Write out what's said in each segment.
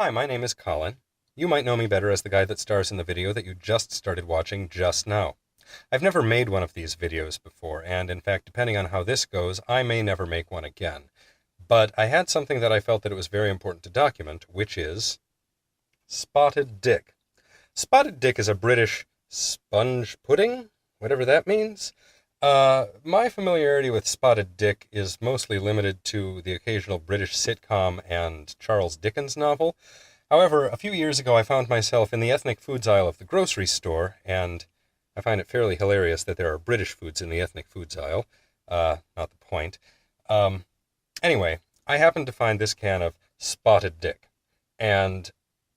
Hi, my name is Colin. You might know me better as the guy that stars in the video that you just started watching just now. I've never made one of these videos before, and in fact, depending on how this goes, I may never make one again. But I had something that I felt that it was very important to document, which is spotted dick. Spotted dick is a British sponge pudding, whatever that means. My familiarity with spotted dick is mostly limited to the occasional British sitcom and Charles Dickens novel. However, a few years ago I found myself in the ethnic foods aisle of the grocery store, and I find it fairly hilarious that there are British foods in the ethnic foods aisle. Not the point. Anyway, I happened to find this can of spotted dick, and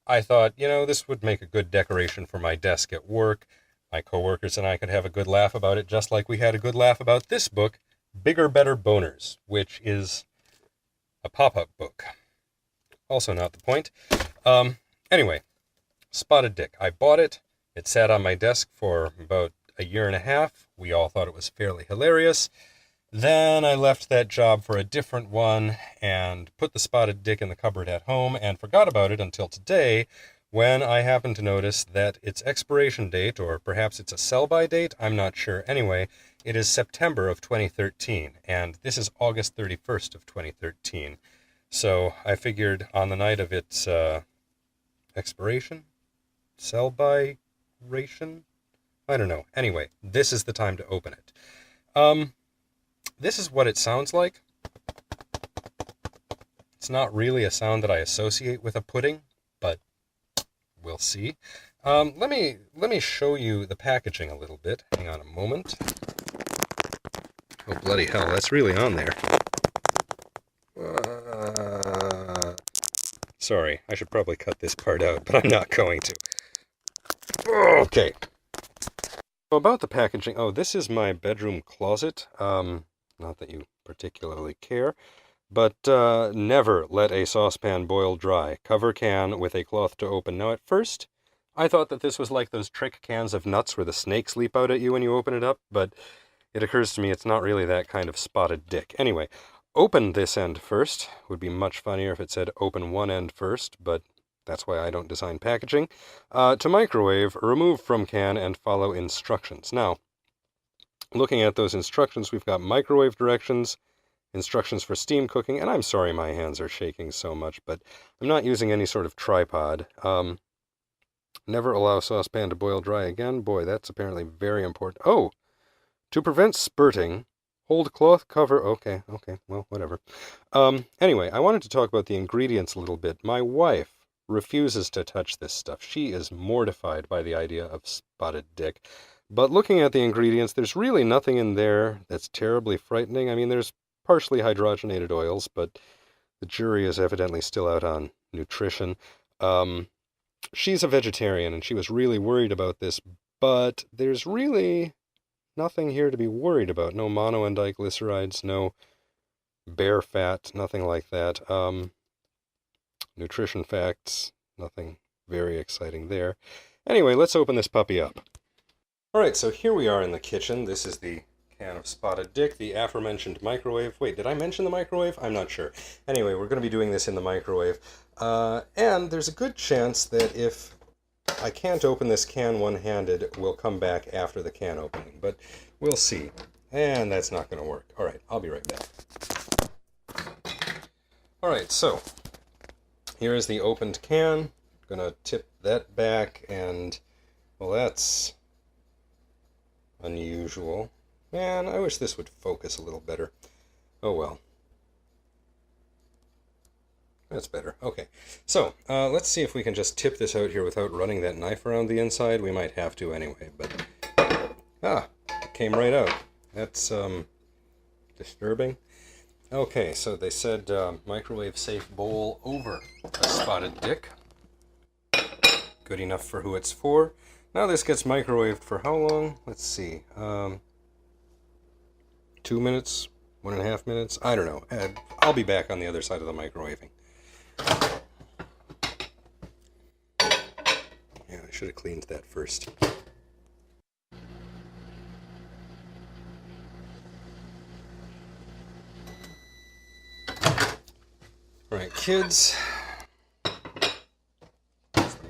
I thought, this would make a good decoration for my desk at work. My coworkers and I could have a good laugh about it, just like we had a good laugh about this book, Bigger, Better Boners, which is a pop-up book. Also not the point. Anyway, spotted dick. I bought it. It sat on my desk for about a year and a half. We all thought it was fairly hilarious. Then I left that job for a different one and put the spotted dick in the cupboard at home and forgot about it until today, when I happened to notice that its expiration date, or perhaps it's a sell-by date, I'm not sure. Anyway, it is September of 2013, and this is August 31st of 2013. So I figured on the night of its expiration? Sell-by ration? I don't know. Anyway, this is the time to open it. This is what it sounds like. It's not really a sound that I associate with a pudding, but we'll see. Let me show you the packaging a little bit. Hang on a moment. Oh, bloody hell, that's really on there. Sorry, I should probably cut this part out, but I'm not going to. Okay. So about the packaging, this is my bedroom closet. Not that you particularly care. But never let a saucepan boil dry. Cover can with a cloth to open. Now, at first, I thought that this was like those trick cans of nuts where the snakes leap out at you when you open it up, but it occurs to me it's not really that kind of spotted dick. Anyway, open this end first. Would be much funnier if it said open one end first, but that's why I don't design packaging. To microwave, remove from can and follow instructions. Now, looking at those instructions, we've got microwave directions, instructions for steam cooking, and I'm sorry my hands are shaking so much, but I'm not using any sort of tripod. Never allow saucepan to boil dry again. Boy, that's apparently very important. Oh! To prevent spurting, hold cloth cover... Okay, well, whatever. Anyway, I wanted to talk about the ingredients a little bit. My wife refuses to touch this stuff. She is mortified by the idea of spotted dick. But looking at the ingredients, there's really nothing in there that's terribly frightening. I mean, there's partially hydrogenated oils, but the jury is evidently still out on nutrition. She's a vegetarian, and she was really worried about this, but there's really nothing here to be worried about. No mono and diglycerides, no bear fat, nothing like that. Nutrition facts, nothing very exciting there. Anyway, let's open this puppy up. Alright, so here we are in the kitchen. This is the can of spotted dick, the aforementioned microwave. Wait, did I mention the microwave? I'm not sure. Anyway, we're going to be doing this in the microwave. And there's a good chance that if I can't open this can one-handed, we'll come back after the can opening. But we'll see. And that's not going to work. Alright, I'll be right back. Alright, so here is the opened can. I'm going to tip that back, and, well, that's unusual. Man, I wish this would focus a little better. Oh well. That's better. Okay. So, let's see if we can just tip this out here without running that knife around the inside. We might have to anyway, but... it came right out. That's, disturbing. Okay, so they said microwave-safe bowl over a spotted dick. Good enough for who it's for. Now this gets microwaved for how long? Let's see. 2 minutes? 1.5 minutes? I don't know. I'll be back on the other side of the microwaving. Yeah, I should have cleaned that first. Alright, kids.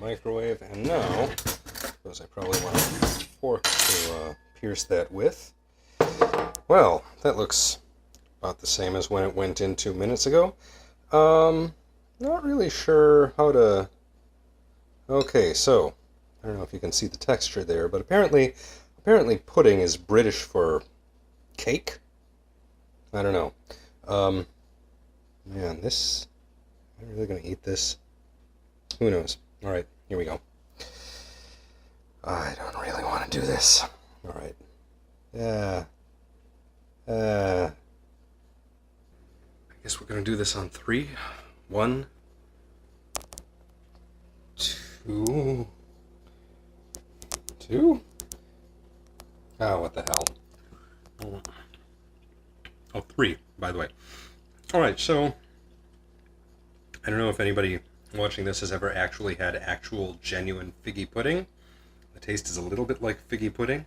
microwave, and now, I suppose I probably want a fork to pierce that with. Well, that looks about the same as when it went in 2 minutes ago. Not really sure how to... Okay, so, I don't know if you can see the texture there, but apparently pudding is British for cake? I don't know. Man, this... Am I really going to eat this? Who knows? Alright, here we go. I don't really want to do this. Alright. I guess we're going to do this on 3. 1, 2... 2? Oh, what the hell. Oh, 3, by the way. Alright, so... I don't know if anybody watching this has ever actually had actual, genuine figgy pudding. The taste is a little bit like figgy pudding.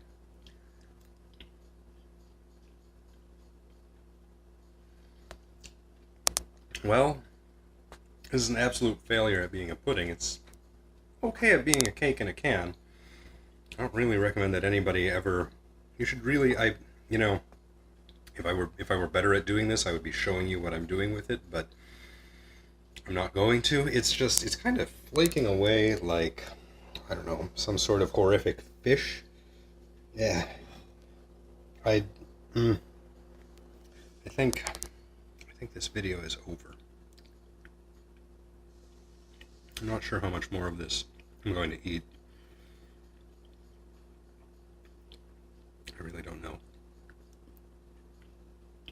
Well, this is an absolute failure at being a pudding. It's okay at being a cake in a can. I don't really recommend that anybody ever... You should really... You know, if I were better at doing this, I would be showing you what I'm doing with it, but I'm not going to. It's kind of flaking away like, I don't know, some sort of horrific fish. Yeah. I think this video is over. I'm not sure how much more of this I'm going to eat.